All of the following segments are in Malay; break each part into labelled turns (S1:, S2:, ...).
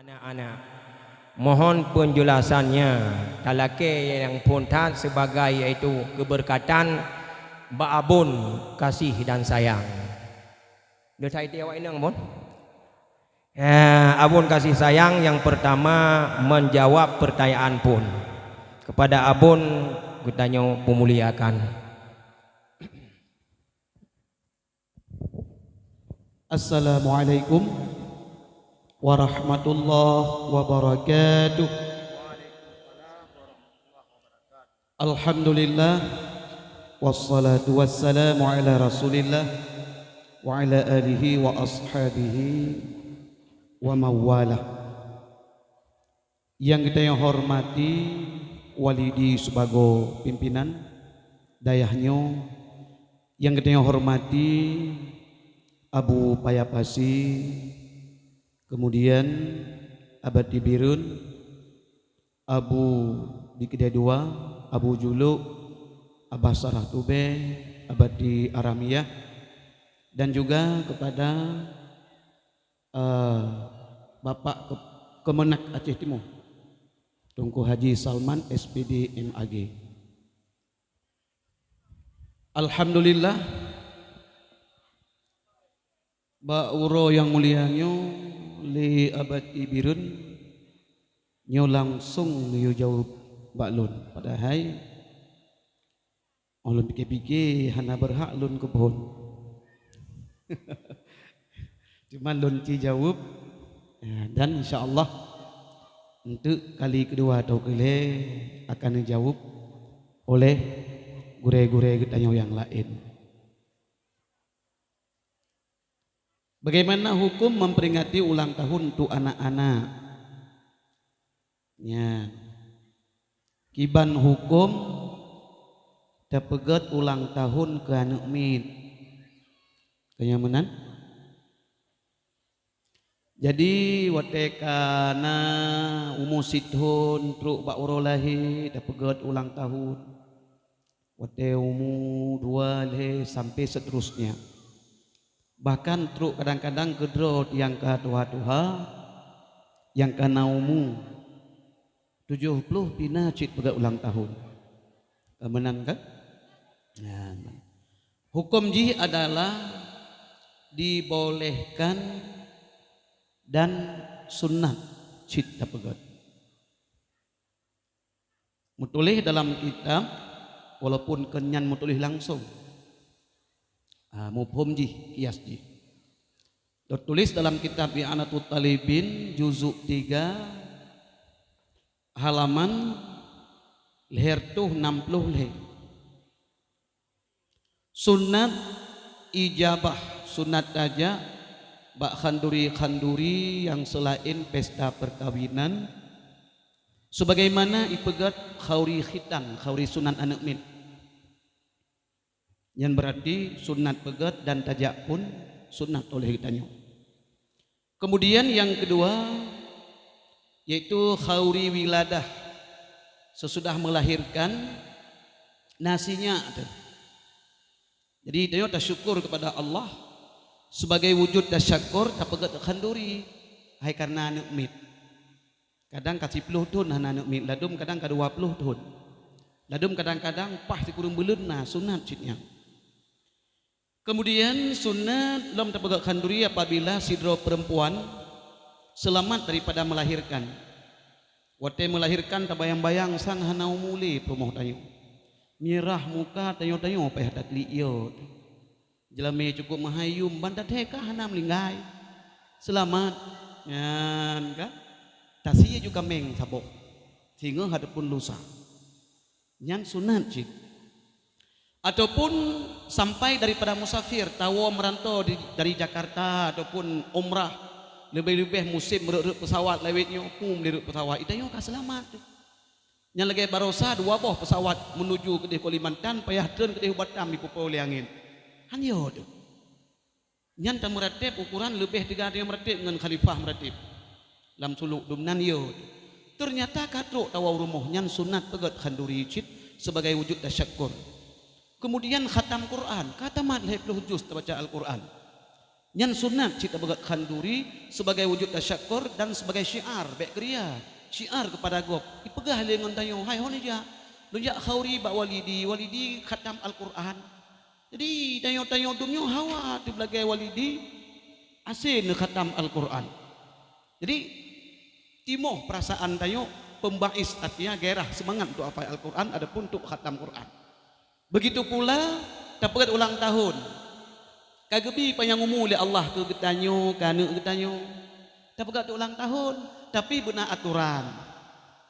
S1: anak-anak, mohon penjelasannya talake yang pontan sebagai yaitu keberkatan ba'abun kasih dan sayang. Dia saya tiawak ini abun. Abun kasih sayang yang pertama menjawab pertanyaan pun. Kepada abun kutanya pemuliakan.
S2: Assalamualaikum warahmatullahi wabarakatuh. Alhamdulillah wassalatu wassalamu ala rasulillah wa ala alihi wa ashabihi wa mawala. Yang kita yang hormati walidi sebagai pimpinan dayahnya, yang kita yang hormati Abu Payapasi, kemudian Abadi Birun, Abu di Kedai Dua, Abu Juluk, Abah Sarah Tube, Abadi Aramiyah, dan juga kepada Bapak Kemenak Aceh Timur, Tunku Haji Salman SPD MAG. Alhamdulillah, Ba'uro yang mulianya li Abadi Birun nyo langsung nyo jawab baklun padahal ulun pikir-pikir hana berhak lun ke pohon. Cuma lun ci jawab dan insyaallah untuk kali kedua atau kali akan dijawab oleh gure-gure kita yang lain. Bagaimana hukum memperingati ulang tahun untuk anak-anak? Ya. Kiban hukum dapegat ulang tahun ke anak min. Kenyamanan? Jadi watekana umusithun truk bak urolahi dapegat ulang tahun. Wate umu dua le sampai seterusnya. Bahkan truk kadang-kadang kedrot yang ke tuha-tuha yang ke naumu 70 pina cit pada ulang tahun. Kemenan kan? Ya. Hukum ji adalah dibolehkan dan sunnah cit dapegat. Mutulih dalam kitab walaupun kenyan mutulih langsung. Mufhum ji, kias ji. Tertulis dalam kitab I'anatul Talibin juzuk 3 halaman leher tuh 60 leher. Sunat ijabah, sunat aja bak khanduri yang selain pesta perkawinan sebagaimana ipegat khauri khitan, khauri sunat anak min. Yang berarti sunat pegat dan tajak pun sunat oleh kitanya. Kemudian yang kedua yaitu khauri wiladah, sesudah melahirkan nasinya ada. Jadi dia syukur kepada Allah sebagai wujud tasyakur tak pegat khanduri hai karena anak mit. Kadang kasih 10 tahun anak mit, ladum kadang ke 20 tahun. Ladum kadang-kadang pah di kurung belun nah sunat citnya. Kemudian sunat dalam terpegat khanduri apabila sidro perempuan selamat daripada melahirkan. Wate melahirkan tabayang-bayang san hanau muli pemoh tayo. Mirah muka tayo-tayo payah tak liyo. Jelame cukup mahayum bantat heka hana melinggai. Selamat. Yan kan? Tasiya juga meng sabok. Sehingga hadapun lusa. Yan sunat cik. Ataupun sampai daripada musafir tawa merantau dari Jakarta ataupun umrah lebih-lebih musim meruk pesawat lewatnya hukum diruk pesawat itu ka selamat. Yang lagi barosa 2 buah pesawat menuju ke Kalimantan payah turun ke Batam di Pulau Liangin. Hanyo tu. Yang tak meratib ukuran lebih 3 dia meratib dengan khalifah meratib. Dalam suluk dumnan yo. Ternyata katruk tawa rumah yang sunat pegat khanduri cit sebagai wujud tasyakur. Kemudian khatam Quran, kata mat 20 juz terbaca Al-Quran. Nyan sunat cita begak khanduri sebagai wujud tasyakur dan sebagai syiar baik kriya syiar kepada gop ipegah lengan tayo hai hon aja lunjak khauri ba walidi khatam Al-Quran jadi tayo dumyo hawa tu belagai walidi asin khatam Al-Quran jadi timoh perasaan tayo pembais artinya gairah semangat untuk hafal Al-Quran adapun untuk khatam Quran begitu pula dapat ulang tahun kagebi panjang umur oleh Allah ke getanyo kana getanyo dapat ulang tahun tapi benar aturan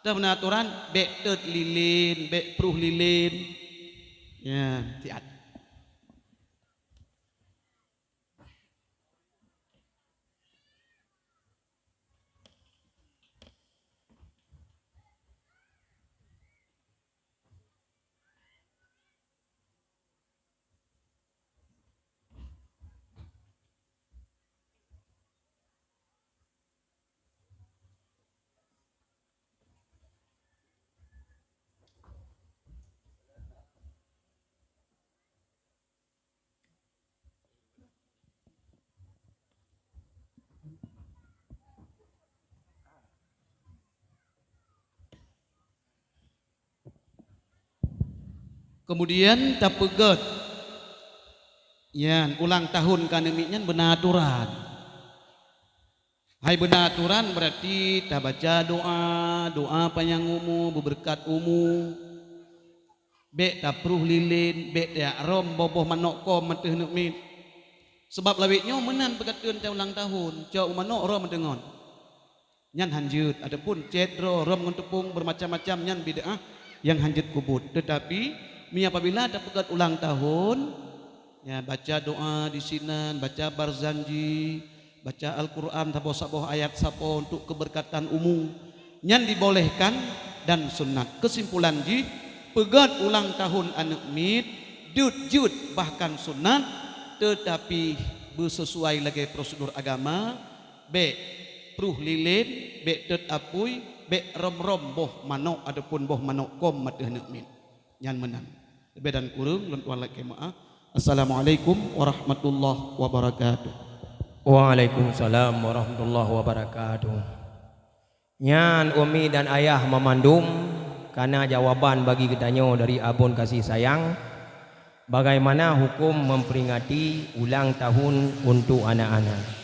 S2: dah benar aturan bek tet lilin bek pruh lilin ya tiat kemudian tapegat yan ulang tahun kaneminya benar aturan hai benar aturan berarti tak baca doa panjang umur berberkat umur bek tak pruh lilin bek tak rom boboh manok kom menteh nekmit sebab lawitnya menan perkataan ta ulang tahun cak manok rom mendengon nyan hanjut adapun cedro rom ngentepung bermacam-macam nyan bid'ah yang hanjut kubut tetapi mi apabila ada pegat ulang tahun ya baca doa di sinan baca barzanji baca Al-Quran saboh-saboh ayat sapo untuk keberkatan umum nyan dibolehkan dan sunat kesimpulan ji pegat ulang tahun anak mit jud bahkan sunat tetapi bersesuai lagi prosedur agama be pruh lilin be tet apui be rom boh manok adapun boh manok kom mateh anak mit nyan menang bedan kurung lentuan lagi maaf. Assalamualaikum warahmatullahi wabarakatuh.
S1: Waalaikumsalam warahmatullahi wabarakatuh. Nyan umi dan ayah memandum karena jawaban bagi kedanyo dari abun kasih sayang bagaimana hukum memperingati ulang tahun untuk anak-anak.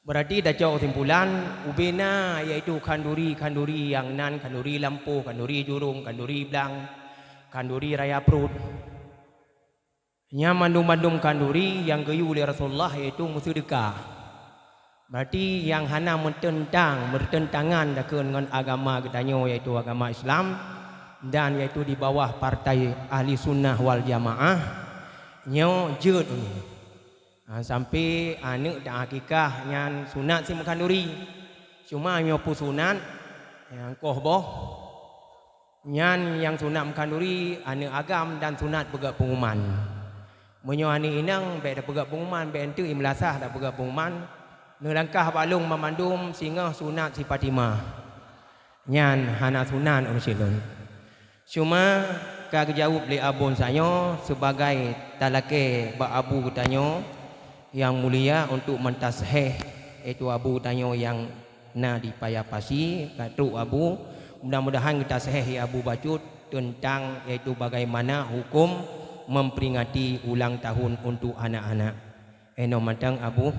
S1: Berarti dah jauh kesimpulan ubena iaitu kanduri yang nan kanduri lampu kanduri jurung kanduri blang kanduri raya perut nya mandum-mandum kanduri yang geyu oleh Rasulullah iaitu musydekah berarti yang hana bertentangan dengan agama kedanyo iaitu agama Islam dan iaitu di bawah partai ahli sunnah wal jamaah nyo jeut sampai anak dan akikah nyan sunat sim kanduri cuma nyo pu sunat yang koh boh nyan yang sunat kanduri ane agam dan sunat pegak pengumuman menyo ani inang be da pegak pengumuman be ente imlasah da pegak pengumuman nelangkah balung memandum singa sunat si Fatimah nyan hana sunat ursilun cuma ka jawab li abun sanyo sebagai talake ba abu tanyo yang mulia untuk mentasheh itu abu tanyo yang na dipayapasi katu abu mudah-mudahan kita sahih ya Abu Bacut tentang yaitu bagaimana hukum memperingati ulang tahun untuk anak-anak. Eno matang Abu.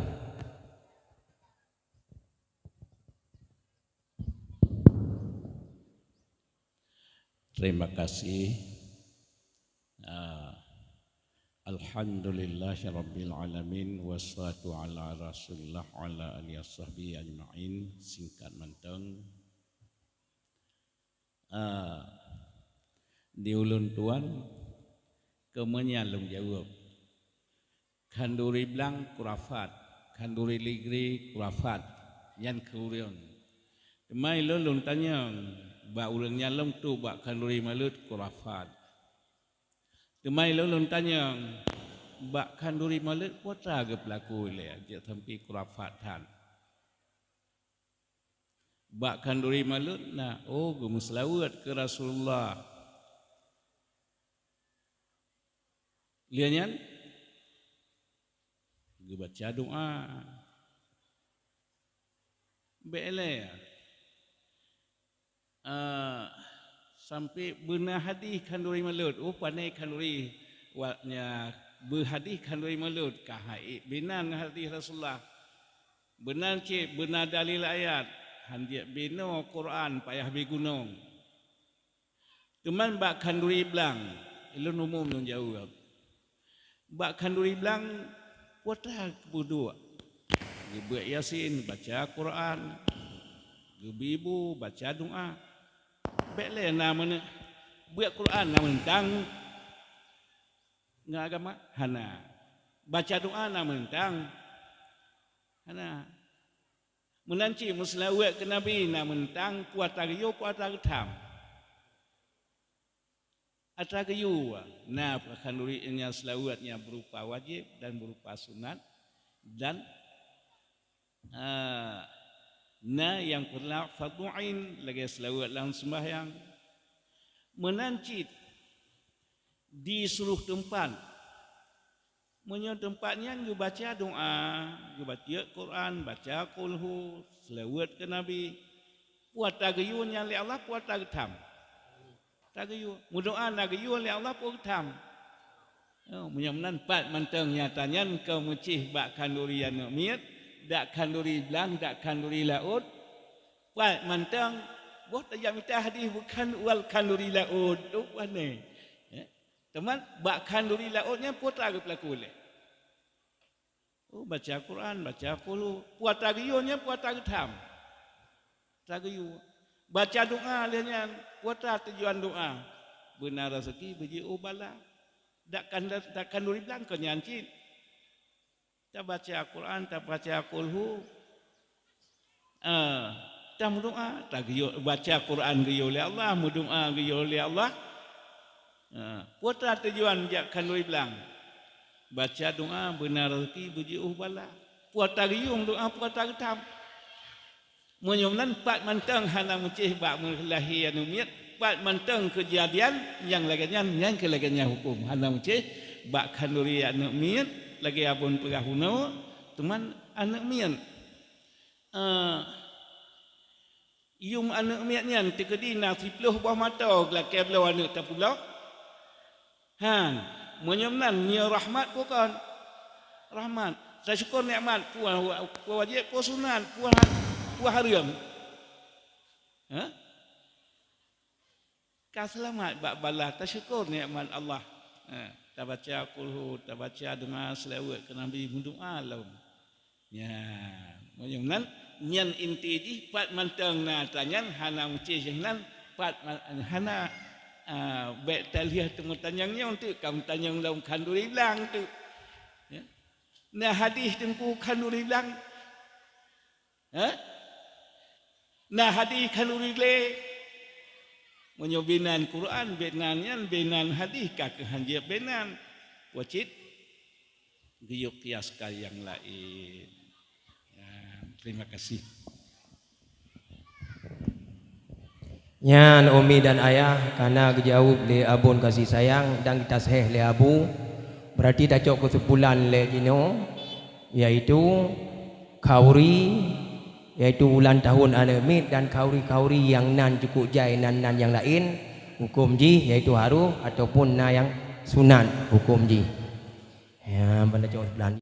S3: Terima kasih. Alhamdulillahirabbil alamin wassalatu ala rasulillah ala alihi washabbihi ajmain. Singkat manteng. Di ulun tuan kemunya lung jawab kanduri blang kurafat kanduri ligri kurafat yan kurion mai lung tanya ba ulun nyalong tu ba kanduri malut kurafat mai lung tanya ba kanduri malut potra ge pelaku le je thampi kurafat than bak kanduri malut na oh gemuslawat ke Rasulullah lianyan Gue baca doa. Bele sampai benar hadis kanduri malut. Oh pandai kanduri waknya berhadis kanduri malut. Kahai binan hadis Rasulullah. Benar cik benar dalil ayat. Handia bino Quran payah bi gunung. Teman bak kanduri belang. Ilun umum yang jauh. Bak kanduri belang putra kedua. Buat Yasin, baca Quran, ibu baca doa. Bele namanya buat Quran namanya tang ngagama hana. Baca doa namanya tang hana. Menanci muslawat ke Nabi namanya tang puata gayu puata getam. Atra gayu nah kandurinya selawatnya berupa wajib dan berupa sunat dan na yang pernah fardu'ain lagi selawat dalam sembahyang menancit di seluruh tempat menyo tempatnya you baca doa you baca Quran baca qulhu selawat ke Nabi puat tagayun yang li Allah puat tagatam tagayu mudoa nagayu li Allah puat tam menyamnan pat manteng nyatanya kau mucih bak kanduri yang miat dak kanduri belang, dak kanduri laut. Wah, mantang. Wah, tak minta hadis bukan wal kanduri laut. Tu mana? Teman, bak kanduri lautnya putra ke pelaku le. Oh, baca Quran, baca qulu. Putra giyunya putra getam. Tagayu. Baca doa lehnya putra tujuan doa. Benar rezeki biji ubala. Dak kanduri belang kau nyancit. Tak baca Al-Quran, tak baca Qulhu, tak berdoa, tak baca Quran giyo oleh Allah, berdoa giyo oleh Allah. Putra tujuan jak kandui belang, baca doa benar rezeki biji bala. Putra giyo doa putra getam. Menyumnan pat manteng hana mucih bak melahi anumiat, pat manteng kejadian yang kelagannya hukum hana mucih bak kanduri anumiat. Lagi abon pegahuna teman anak mian yum anak miatnya tikedi na 10 buah mata gelake belau anak tapulau han menyemnan nia rahmat bukan rahmat saya syukur nikmat puan wajib puan sunat puan haram ka selamat bak balah tasyukur nikmat Allah tak baca qulhu, tak baca doa selawat ke Nabi berdoa laum. Ya, macam nyan inti di pat mantang na tanyan hana muci jehnan pat hana baik taliah temu tanyangnya untuk kamu tanyang laum kanduri belang tu. Ya. Nah hadis tempu kanduri belang. Nah hadis kanduri le menyobinan Quran benannya benan hadis kakek hanjia benan wajib giyuk kiaska yang lain ya, terima kasih
S1: Nyan umi dan ayah karena jauh le abun kasih sayang dan kita sahih le abu berarti dah cok kesimpulan le gino yaitu kauri yaitu ulang tahun anemit dan kauri-kauri yang nan cukup jai nan yang lain hukum ji yaitu haru ataupun na yang sunat hukum ji ya pada jauh sebelah